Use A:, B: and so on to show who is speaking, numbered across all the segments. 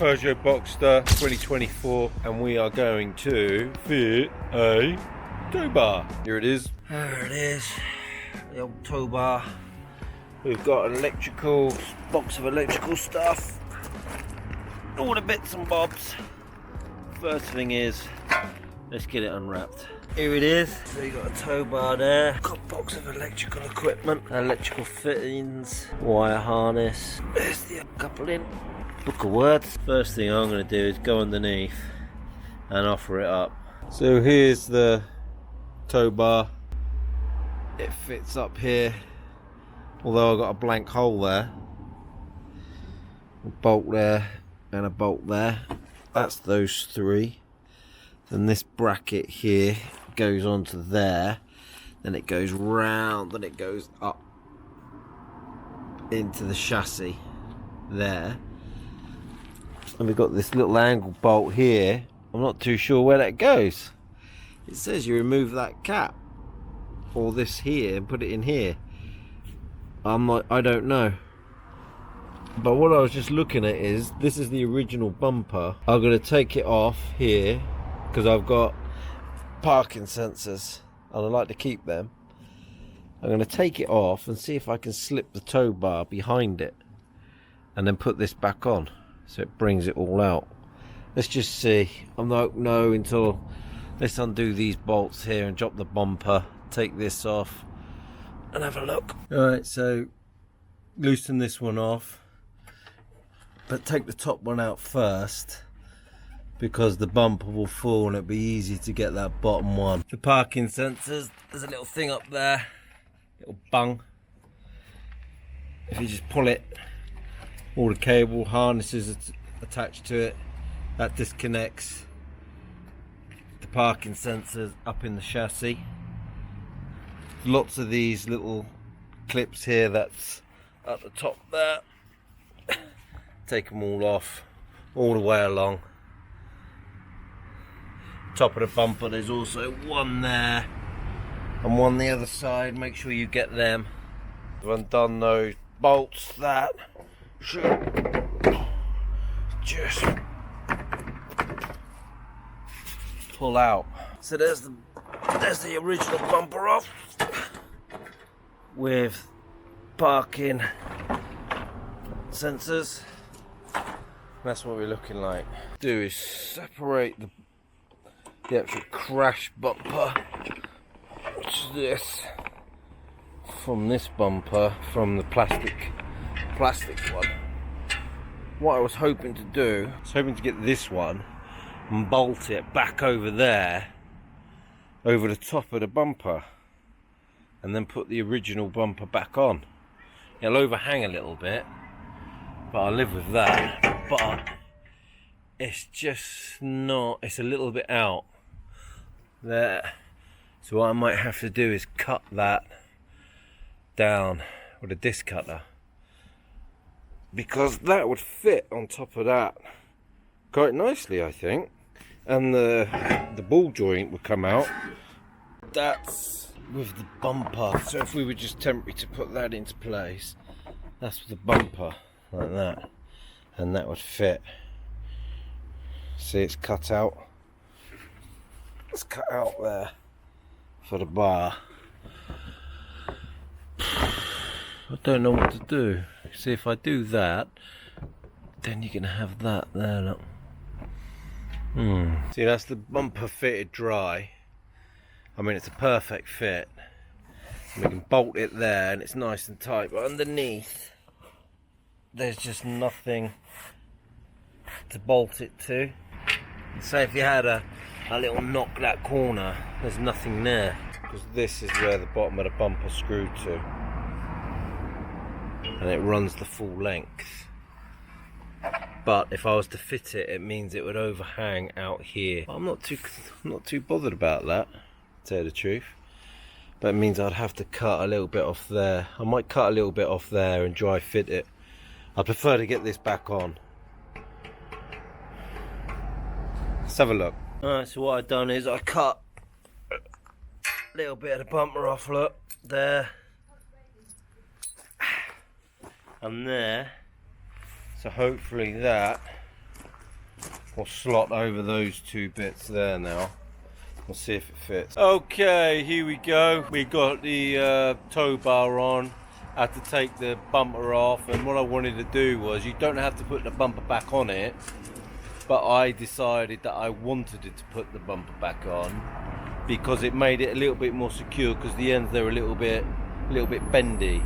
A: Peugeot Boxter 2024, and we are going to fit a tow bar. Here it is.
B: There it is, the old tow bar.
A: We've got an electrical box of electrical stuff, all the bits and bobs. First thing is, let's get it unwrapped.
B: Here it is. So you got a tow bar there. Got a box of electrical equipment, electrical fittings, wire harness. There's the coupling. Book of words. First thing I'm going to do is go underneath and offer it up.
A: So here's the tow bar. It fits up here, although I've got a blank hole there. A bolt there and a bolt there. That's those three. Then this bracket here goes onto there. Then it goes round, then it goes up into the chassis there. And we've got this little angle bolt here. I'm not too sure where that goes. It says you remove that cap or this here and put it in here. I don't know. But what I was just looking at is, this is the original bumper. I'm going to take it off here because I've got parking sensors and I like to keep them. I'm going to take it off and see if I can slip the tow bar behind it and then put this back on so it brings it all out. Let's just see. I don't know until let's undo these bolts here and drop the bumper, take this off and have a look. Alright, so loosen this one off, but take the top one out first because the bumper will fall and it'll be easy to get that bottom one. The parking sensors, there's a little thing up there, little bung. If you just pull it, all the cable harnesses attached to it, that disconnects the parking sensors up in the chassis. Lots of these little clips here that's at the top there. Take them all off, all the way along. Top of the bumper, there's also one there and one the other side. Make sure you get them. I've undone those bolts. That should just pull out. So there's the original bumper off with parking sensors. That's what we're looking like. Do is separate the actual crash bumper, which is this, from this bumper, from the plastic one. What I was hoping to do, I was hoping to get this one and bolt it back over there, over the top of the bumper, and then put the original bumper back on. It'll overhang a little bit, but I'll live with that. But it's just not, it's a little bit out there. So what I might have to do is cut that down with a disc cutter, because that would fit on top of that quite nicely, I think. And the ball joint would come out. That's with the bumper. So if we were just temporary to put that into place, that's with the bumper like that, and that would fit. See, it's cut out. It's cut out there for the bar. I don't know what to do. See, if I do that, then you're gonna have that there. Look. See, that's the bumper fitted dry. I mean, it's a perfect fit. We can bolt it there and it's nice and tight, but underneath there's just nothing to bolt it to. Say if you had a little knock that corner, there's nothing there, because this is where the bottom of the bumper screwed to, and it runs the full length. But if I was to fit it, it means it would overhang out here. I'm not too bothered about that, to tell you the truth. But it means I'd have to cut a little bit off there. I might cut a little bit off there and dry fit it. I prefer to get this back on. Let's have a look. Alright, so what I've done is I cut a little bit of the bumper off, look, there. And there. So hopefully that We'll slot over those two bits there now. We'll see if it fits. Okay, here we go. We got the tow bar on. I had to take the bumper off, and what I wanted to do was, you don't have to put the bumper back on it, but I decided that I wanted it to put the bumper back on because it made it a little bit more secure, because the ends they're a little bit bendy.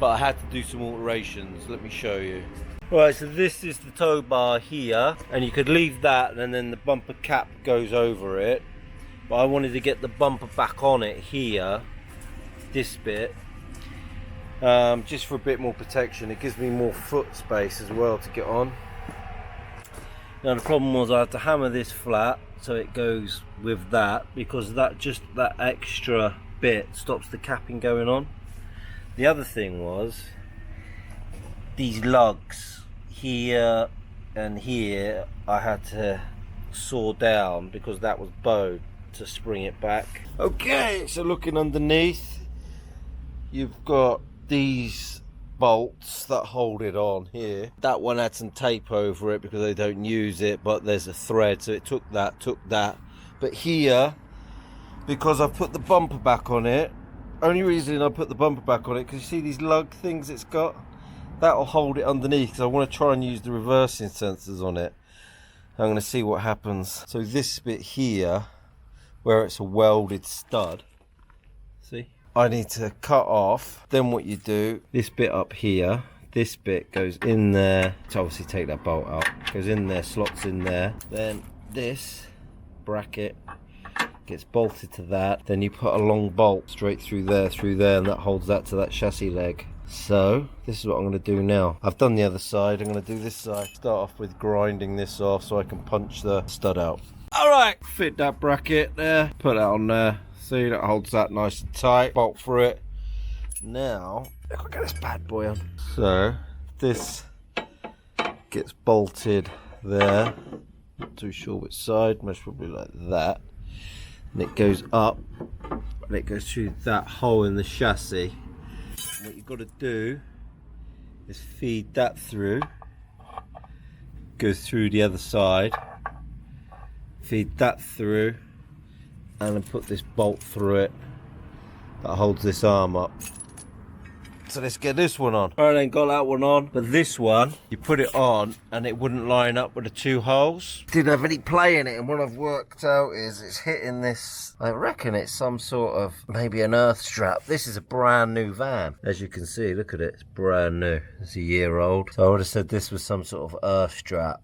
A: But I had to do some alterations. Let me show you. Right, so this is the tow bar here, and you could leave that and then the bumper cap goes over it, but I wanted to get the bumper back on it here, this bit, just for a bit more protection. It gives me more foot space as well to get on. Now the problem was I had to hammer this flat so it goes with that, because that extra bit stops the capping going on. The other thing was these lugs here and here I had to saw down because that was bowed to spring it back. Okay, so looking underneath, you've got these bolts that hold it on here. That one had some tape over it because they don't use it, but there's a thread, so it took that. But here, because I've put the bumper back on it, only reason I put the bumper back on it, because you see these lug things it's got, that'll hold it underneath, because I want to try and use the reversing sensors on it. I'm going to see what happens. So this bit here, where it's a welded stud, see, I need to cut off. Then what you do, this bit up here, this bit goes in there to obviously take that bolt out, goes in there, slots in there. Then this bracket gets bolted to that, then you put a long bolt straight through there, and that holds that to that chassis leg. So this is what I'm going to do now. I've done the other side, I'm going to do this side. Start off with grinding this off so I can punch the stud out. Alright, fit that bracket there, put that on there. See, that holds that nice and tight, bolt through it. Now, I'll get this bad boy on. So this gets bolted there, not too sure which side, most probably like that. And it goes up, and it goes through that hole in the chassis. What you've got to do is feed that through, goes through the other side, feed that through, and then put this bolt through it that holds this arm up. So let's get this one on. Alright, then got that one on, but this one, you put it on and it wouldn't line up with the two holes. Didn't have any play in it, and what I've worked out is it's hitting this, I reckon it's some sort of, maybe an earth strap. This is a brand new van. As you can see, look at it, it's brand new. It's a year old. So I would have said this was some sort of earth strap.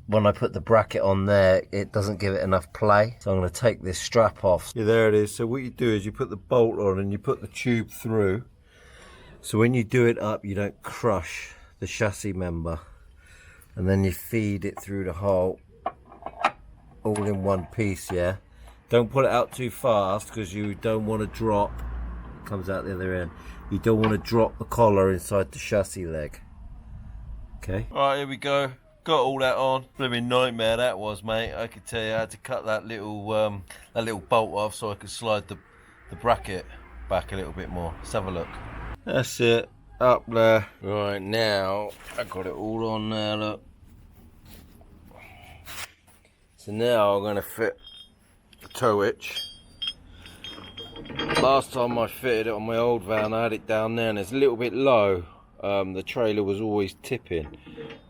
A: When I put the bracket on there, it doesn't give it enough play. So I'm going to take this strap off. Yeah, there it is. So what you do is you put the bolt on and you put the tube through. So when you do it up, you don't crush the chassis member. And then you feed it through the hole, all in one piece, yeah? Don't put it out too fast, because you don't want to drop, it comes out the other end. You don't want to drop the collar inside the chassis leg. Okay? Alright, here we go. Got all that on. Blooming nightmare that was, mate. I could tell you, I had to cut that little bolt off so I could slide the bracket back a little bit more. Let's have a look. That's it, up there. Right, now I got it all on there, look. So now I'm going to fit the tow hitch. Last time I fitted it on my old van, I had it down there and it's a little bit low. The trailer was always tipping.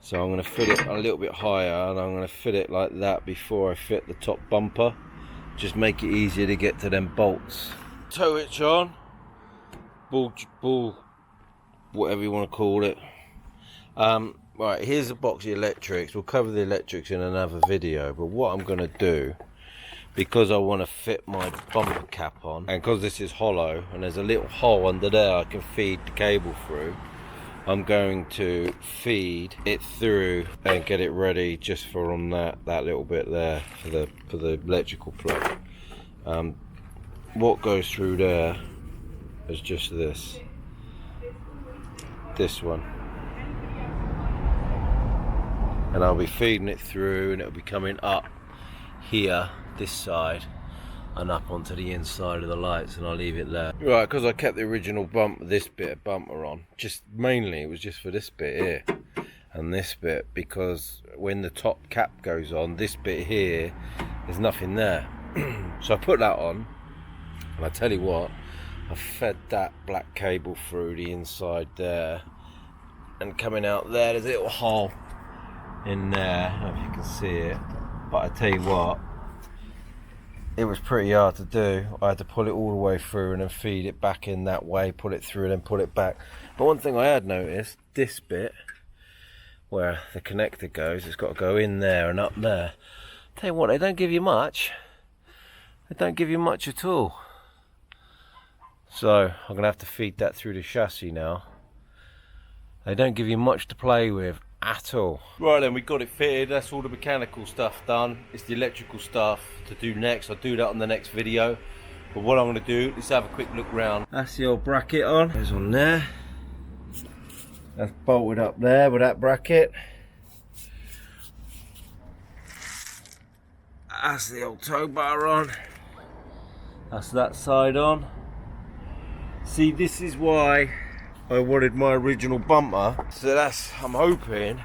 A: So I'm going to fit it a little bit higher, and I'm going to fit it like that before I fit the top bumper. Just make it easier to get to them bolts. Tow hitch on. Bull, whatever you want to call it. Right, here's a box of electrics. We'll cover the electrics in another video, but what I'm going to do, because I want to fit my bumper cap on, and because this is hollow and there's a little hole under there I can feed the cable through, I'm going to feed it through and get it ready just for on that little bit there for the electrical plug. What goes through there is just this one, and I'll be feeding it through, and it'll be coming up here, this side, and up onto the inside of the lights, and I'll leave it there. Right, because I kept the original this bit of bumper on, just mainly it was just for this bit here, and this bit, because when the top cap goes on, this bit here, there's nothing there. So I put that on, and I tell you what, I fed that black cable through the inside there, and coming out there, there's a little hole in there, I don't know if you can see it, but I tell you what, it was pretty hard to do. I had to pull it all the way through and then feed it back in that way, pull it through and then pull it back. But one thing I had noticed, this bit where the connector goes, it's got to go in there and up there. Tell you what, they don't give you much. They don't give you much at all. So I'm gonna have to feed that through the chassis now. They don't give you much to play with at all. Right then, we got it fitted. That's all the mechanical stuff done. It's the electrical stuff to do next. I'll do that on the next video. But what I'm going to do, let's have a quick look round. That's the old bracket on. There's on there. That's bolted up there with that bracket. That's the old tow bar on. That's that side on. See, this is why I wanted my original bumper. So that's, I'm hoping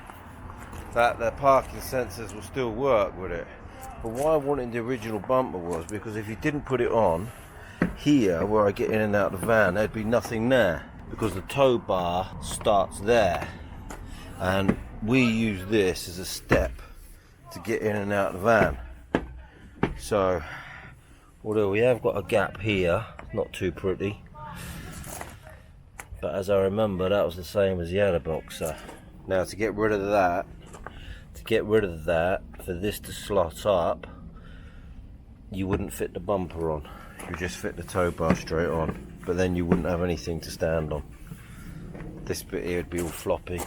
A: that the parking sensors will still work with it. But why I wanted the original bumper was because if you didn't put it on here where I get in and out of the van, there'd be nothing there, because the tow bar starts there, and we use this as a step to get in and out of the van. So although we have got a gap here, not too pretty, but as I remember, that was the same as the other Boxer. Now to get rid of that, for this to slot up, you wouldn't fit the bumper on. You just fit the tow bar straight on, but then you wouldn't have anything to stand on. This bit here would be all floppy,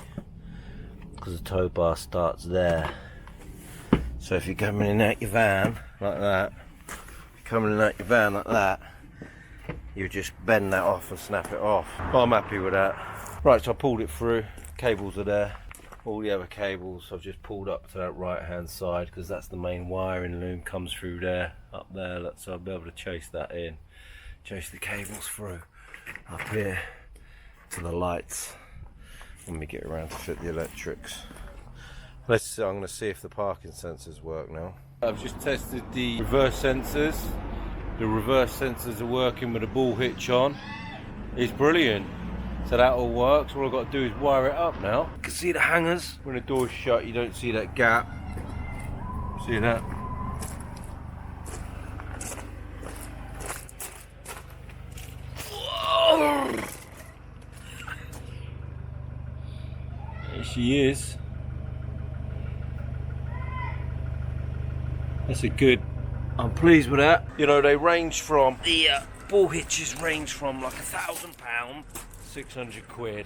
A: because the tow bar starts there. So if you're coming in out your van like that, you just bend that off and snap it off. I'm happy with that. Right, so I pulled it through, cables are there. All the other cables I've just pulled up to that right hand side, because that's the main wiring loom, comes through there, up there, so I'll be able to chase that in. Chase the cables through up here to the lights when we get around to fit the electrics. I'm going to see if the parking sensors work now. I've just tested the reverse sensors. The reverse sensors are working with the ball hitch on. It's brilliant. So that all works. All I've got to do is wire it up now. You can see the hangers. When the door's shut, you don't see that gap. See that? Whoa! There she is. That's a good. I'm pleased with that. You know, they range from the ball hitches range from like £1,000, 600 quid.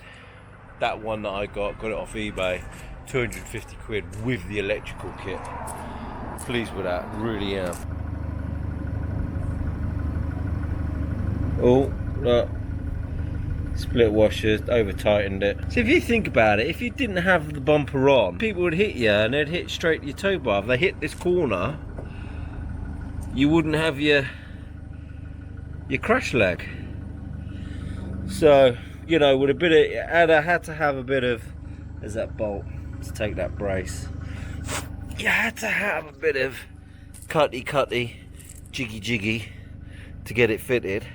A: That one that I got it off eBay, 250 quid with the electrical kit. Pleased with that, really am. Oh, look. Split washers, over tightened it. So if you think about it, if you didn't have the bumper on, people would hit you and they'd hit straight to your tow bar. If they hit this corner, you wouldn't have your crash leg. So, you know, with a bit of, I had to have a bit of, there's that bolt to take that brace. You had to have a bit of cutty, jiggy to get it fitted.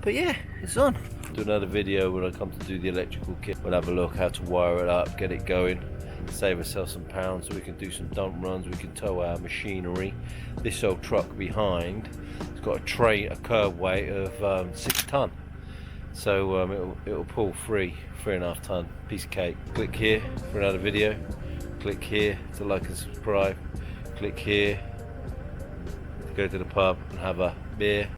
A: But yeah, it's on. Do another video when I come to do the electrical kit. We'll have a look how to wire it up, get it going, save ourselves some pounds so we can do some dump runs, we can tow our machinery. This old truck behind, it's got a curb weight of 6 ton. So it'll pull 3.5 ton, piece of cake. Click here for another video, click here to like and subscribe, click here to go to the pub and have a beer.